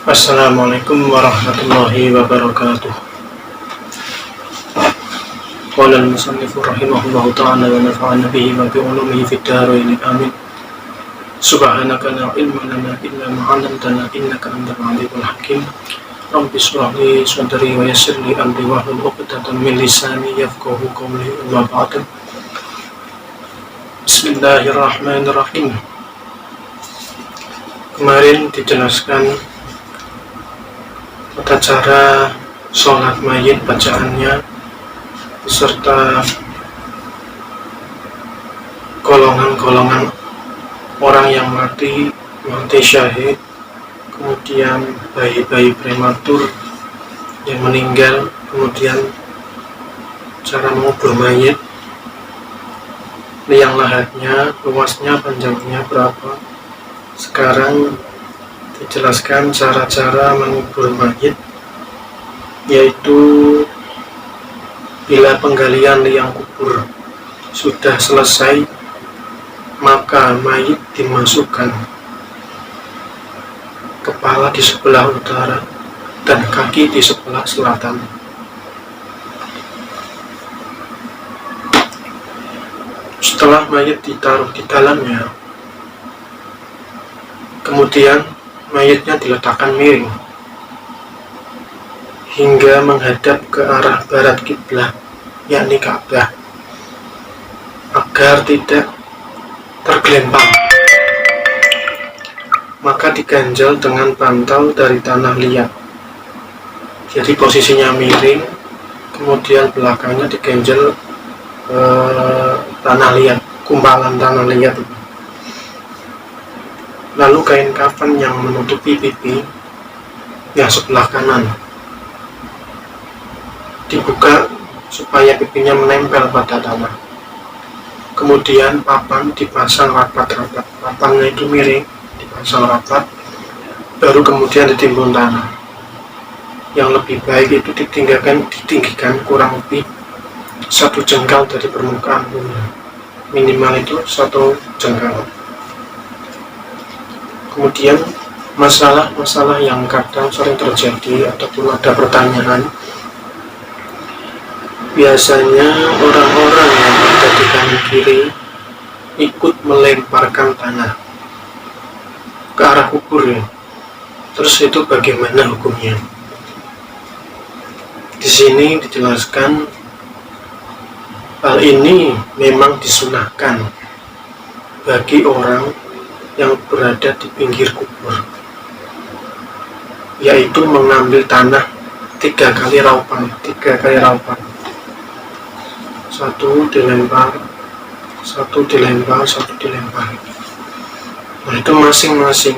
Assalamualaikum warahmatullahi wabarakatuh. Qala al-musannifu rahimahullahu ta'ala wa nafa'ana bihi wa bi ulumihi fid dharain amin. Subhanaka la ilma lana illa ma 'allamtana innaka antal alimul hakim. Rabbi shrah li sadri wa yassir li amri wahlul 'uqdatam min lisani yafqahu qawli. Amma ba'du. Bismillahirrahmanirrahim. Kemarin dijelaskan tata cara sholat mayit, bacaannya, beserta golongan-golongan orang yang mati syahid, kemudian bayi-bayi prematur yang meninggal, kemudian cara mengubur mayit, liang lahatnya, luasnya, panjangnya berapa. Sekarang dijelaskan cara-cara mengubur mayit, yaitu bila penggalian liang kubur sudah selesai, maka mayit dimasukkan, kepala di sebelah utara dan kaki di sebelah selatan. Setelah mayit ditaruh di dalamnya, kemudian mayitnya diletakkan miring hingga menghadap ke arah barat kiblat, yakni Ka'bah, agar tidak tergelempang. Maka diganjal dengan bantal dari tanah liat. Jadi posisinya miring, kemudian belakangnya diganjal tanah liat, kumpalan tanah liat. Lalu kain kafan yang menutupi pipi yang sebelah kanan dibuka supaya pipinya menempel pada tanah. Kemudian papan dipasang rapat-rapat, papannya itu miring, dipasang rapat, baru kemudian ditimbun tanah. Yang lebih baik itu ditinggikan kurang lebih 1 jengkal dari permukaan bumi, minimal itu 1 jengkal. Kemudian masalah-masalah yang kadang sering terjadi ataupun ada pertanyaan, biasanya orang-orang yang ada di kanan kiri ikut melemparkan tanah ke arah kubur ya. Terus itu bagaimana hukumnya? Di sini dijelaskan hal ini memang disunahkan bagi orang yang berada di pinggir kubur, yaitu mengambil tanah 3 kali raupan. 1 dilempar, 1 dilempar, 1 dilempar. Nah, itu masing-masing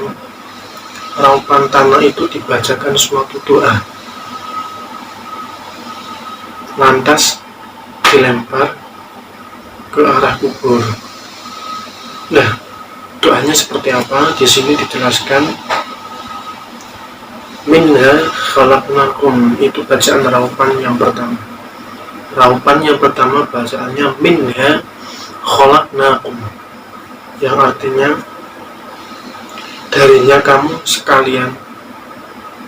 raupan tanah itu dibacakan suatu doa, lantas dilempar ke arah kubur. Nah, doanya seperti apa? Di sini dijelaskan, minha khalaqnakum, itu bacaan raupan yang pertama. Raupan yang pertama bacaannya minha khalaqnakum, yang artinya darinya kamu sekalian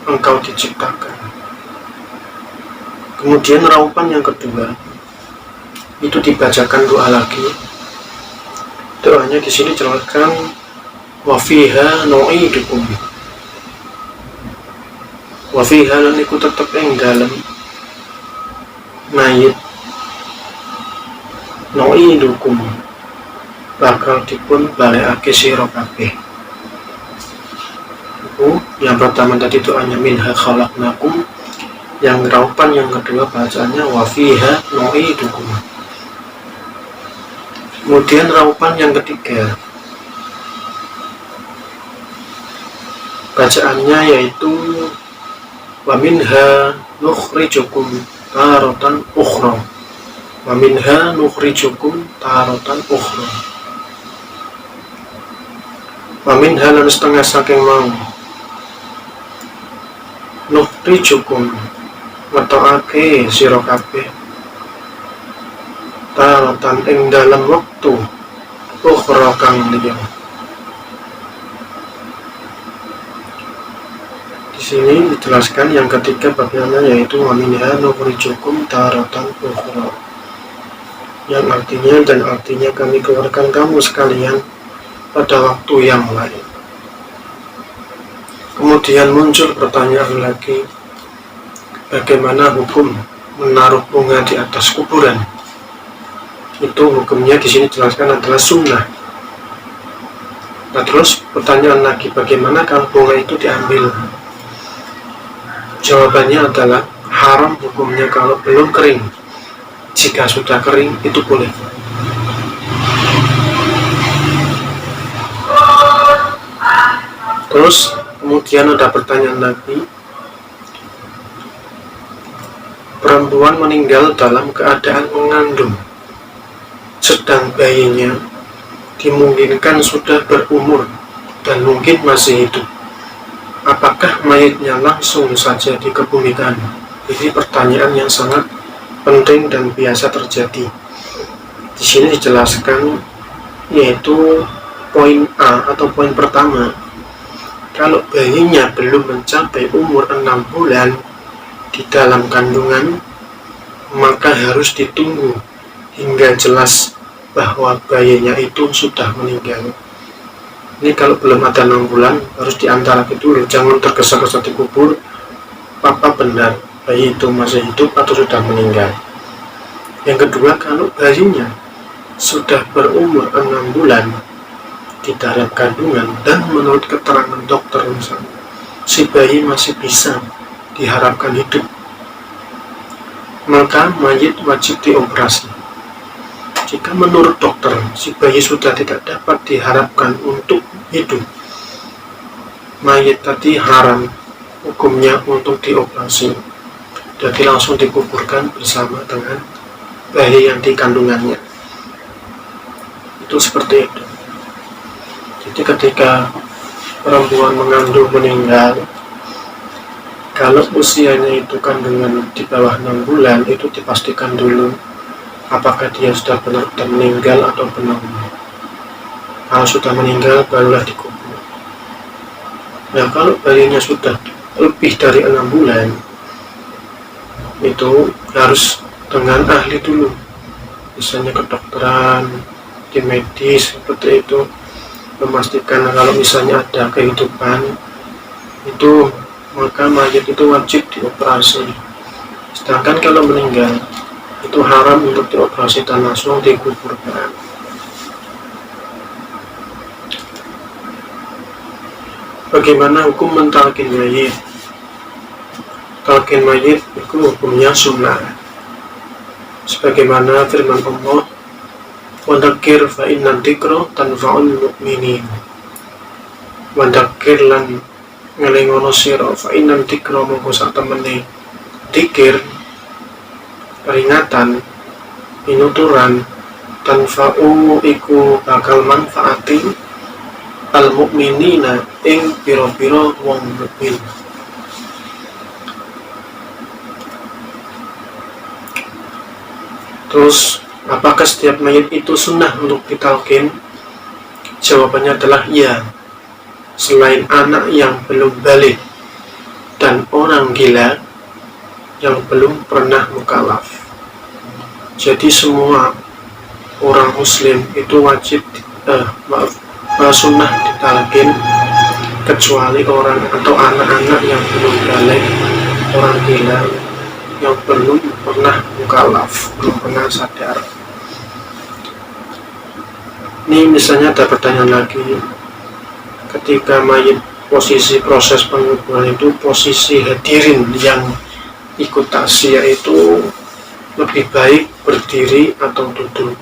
engkau diciptakan. Kemudian raupan yang kedua itu dibacakan doa lagi. Doanya di sini jelaskan, wa fiha nu'idukum, wa fiha lan iku tetep ing dalem mayit nu'idukum bakal dipun balekake sira kabeh. Yang pertama tadi doanya minha khalaqnakum, yang raupan yang kedua bacaannya wa fiha nu'idukum. Kemudian raupan yang ketiga bacaannya yaitu wa minha nukhrijukum taratan ukhra, wa minha nukhrijukum taratan ukhra, wa minha lan setengah saking mau nukhrijukum ngetokake sira kabeh taratan ing dalam waktu ukhra kang liya. Di Di sini dijelaskan yang ketiga bagaimana, yaitu waminha nukhrijukum taratan ukhra, yang artinya kami keluarkan kamu sekalian pada waktu yang lain. Kemudian muncul pertanyaan lagi, bagaimana hukum menaruh bunga di atas kuburan? Itu hukumnya di sini dijelaskan adalah sunnah. Nah, terus pertanyaan lagi, bagaimana kalau bunga itu diambil? Jawabannya adalah haram hukumnya kalau belum kering. Jika sudah kering, itu boleh. Terus kemudian ada pertanyaan lagi, perempuan meninggal dalam keadaan mengandung, sedang bayinya dimungkinkan sudah berumur dan mungkin masih hidup. Apakah mayitnya langsung saja dikebumikan? Ini pertanyaan yang sangat penting dan biasa terjadi. Di sini dijelaskan, yaitu poin A atau poin pertama, kalau bayinya belum mencapai umur 6 bulan di dalam kandungan, maka harus ditunggu hingga jelas bahwa bayinya itu sudah meninggal. Ini kalau belum ada 6 bulan harus diantara dulu, jangan tergesa-gesa dikubur. Apa benar bayi itu masih hidup atau sudah meninggal? Yang kedua, kalau bayinya sudah berumur 6 bulan di dalam kandungan dan menurut keterangan dokter misalnya, si bayi masih bisa diharapkan hidup, maka mayit wajib dioperasi. Jika menurut dokter si bayi sudah tidak dapat diharapkan untuk hidup, mayit tadi haram hukumnya untuk dioperasi, jadi langsung dikuburkan bersama dengan bayi yang di kandungannya. Itu seperti itu. Jadi ketika perempuan mengandung meninggal, kalau usianya itu kandungan di bawah 6 bulan, itu dipastikan dulu apakah dia sudah benar-benar meninggal atau belum. Kalau sudah meninggal, barulah dikubur. Nah, kalau bayinya sudah lebih dari 6 bulan, itu harus dengan ahli dulu, misalnya kedokteran, tim medis, seperti itu, memastikan kalau misalnya ada kehidupan, itu maka mayat itu wajib dioperasi. Sedangkan kalau meninggal, itu haram untuk dioperasi dan langsung dikuburkan. Bagaimana hukum mentalkin mayit? Talkin mayit itu hukumnya sunnah, sebagaimana firman Allah, wadakir fa inna dzikra tanfa'ul mu'minin. Wadakir lan ngelingono sira fa inna dzikra mongko sak temene dzikir, peringatan, pinuturan, tanfa'u iku bakal manfaati al mukminina ing pira-pira wong mukmin. Terus, apakah setiap mayit itu sunnah untuk ditalkin? Jawabannya adalah ya, selain anak yang belum balik dan orang gila yang belum pernah mukallaf. Jadi semua orang muslim itu wajib sunnah ditalkin, kecuali orang atau anak-anak yang belum balik, orang gila yang belum pernah mukallaf, belum pernah sadar. Ini misalnya ada pertanyaan lagi, ketika mayit posisi proses penguburan itu posisi hadirin yang ikut taksiyah itu lebih baik berdiri atau duduk?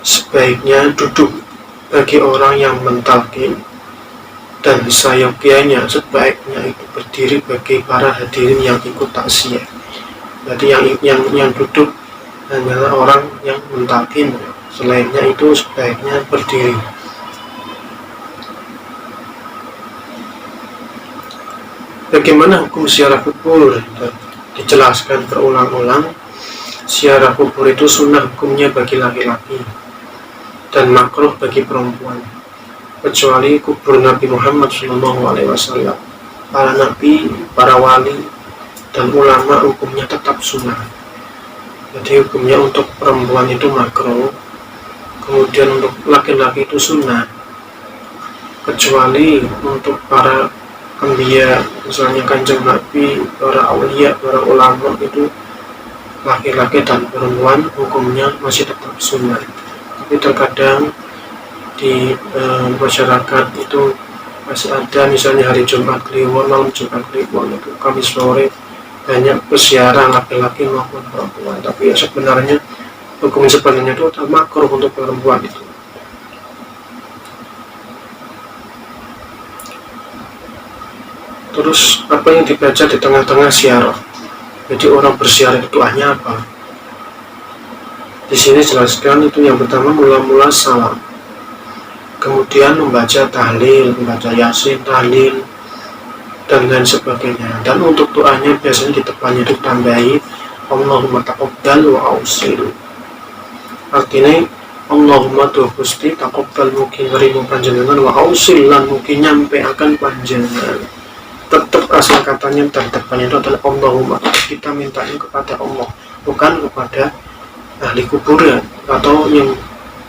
Sebaiknya duduk bagi orang yang mentalkin, dan seyogyanya sebaiknya itu berdiri bagi para hadirin yang ikut taksiyah. Jadi yang duduk hanyalah orang yang mentalkin, selainnya itu sebaiknya berdiri. Bagaimana hukum ziarah kubur? Dijelaskan berulang-ulang, ziarah kubur itu sunnah hukumnya bagi laki-laki dan makruh bagi perempuan, kecuali kubur Nabi Muhammad SAW. para nabi, para wali, dan ulama hukumnya tetap sunnah. Jadi hukumnya untuk perempuan itu makruh, kemudian untuk laki-laki itu sunnah, kecuali untuk para anbiya, misalnya kanjeng Nabi, para aulia, para ulama itu laki-laki dan perempuan hukumnya masih tetap sunnah. Tapi terkadang di masyarakat itu masih ada, misalnya hari Jumat Kliwon, malam Jumat Kliwon itu Kamis sore banyak bersiaran laki-laki maupun perempuan. Tapi ya sebenarnya hukum sebenarnya itu makruh untuk perempuan itu. Terus apa yang dibaca di tengah-tengah siarah? Jadi orang bersiarah itu doanya apa? Di sini jelaskan itu yang pertama mula-mula salam, kemudian membaca tahlil, membaca yasin, tahlil, dan lain sebagainya. Dan untuk doanya biasanya di depannya itu tambahi Allahumma taqabbal wa ausil. Artinya Allahumma tuh Gusti taqabbal mugi nerimu panjenengan wa ausil lan mugi nyampe akan panjenengan. Tetap asal katanya dan depannya itu adalah Allahumma, kita mintanya kepada Allah, bukan kepada ahli kuburan atau yang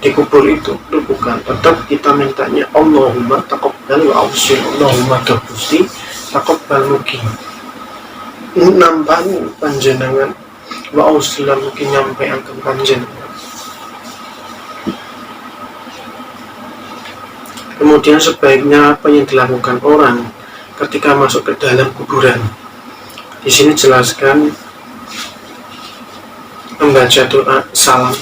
dikubur itu bukan. Tetap kita mintanya Allahumma taqabbal wa ausil, Allahumma tuh Gusti taqabbal mugi nambahi panjenengan wa ausil lan mugi nyampe akan panjenengan. Kemudian sebaiknya apa yang dilakukan orang ketika masuk ke dalam kuburan? Di sini jelaskan membaca doa salam,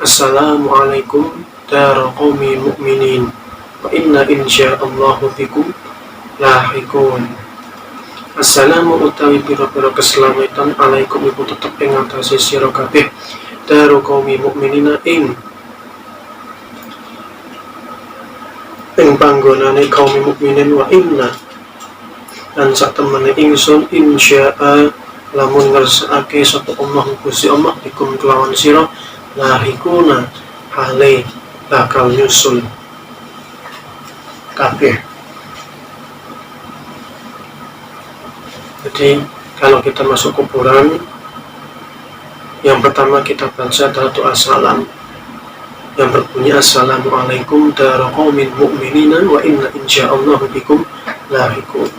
Assalamualaikum dara qaumi mu'minin wa inna insyaallahu bikum lahiqun. Assalamu utawi pira-pira keselamatan alaikum iku tetep ing atase sira kabeh dara qaumi mu'minina ing panggonane kaum mukminin wa inna dan sak temene ingsun insya'a lamun ngersakake sapa Allah Gusti Allah bikum kelawan sira lahikuna hale bakal nyusul kabeh. Jadi kalau kita masuk kuburan, yang pertama kita baca adalah doa salam yang berbunyi Assalamualaikum dara qaumin mu'minina wa inna insyaallahu bikum lahiqun.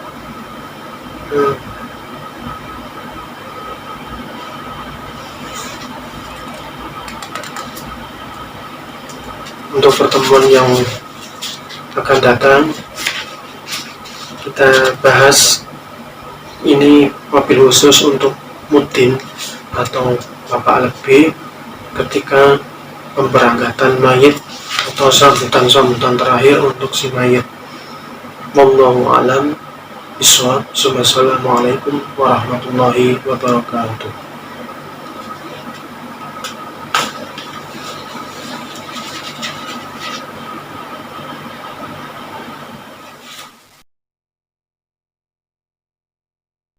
Untuk pertemuan yang akan datang kita bahas ini wabil khusus untuk muddin atau bapak lebih ketika pemberangkatan mayit atau sambutan-sambutan terakhir untuk si mayit. Wallahu a'lam bishawab. Assalamualaikum warahmatullahi wabarakatuh.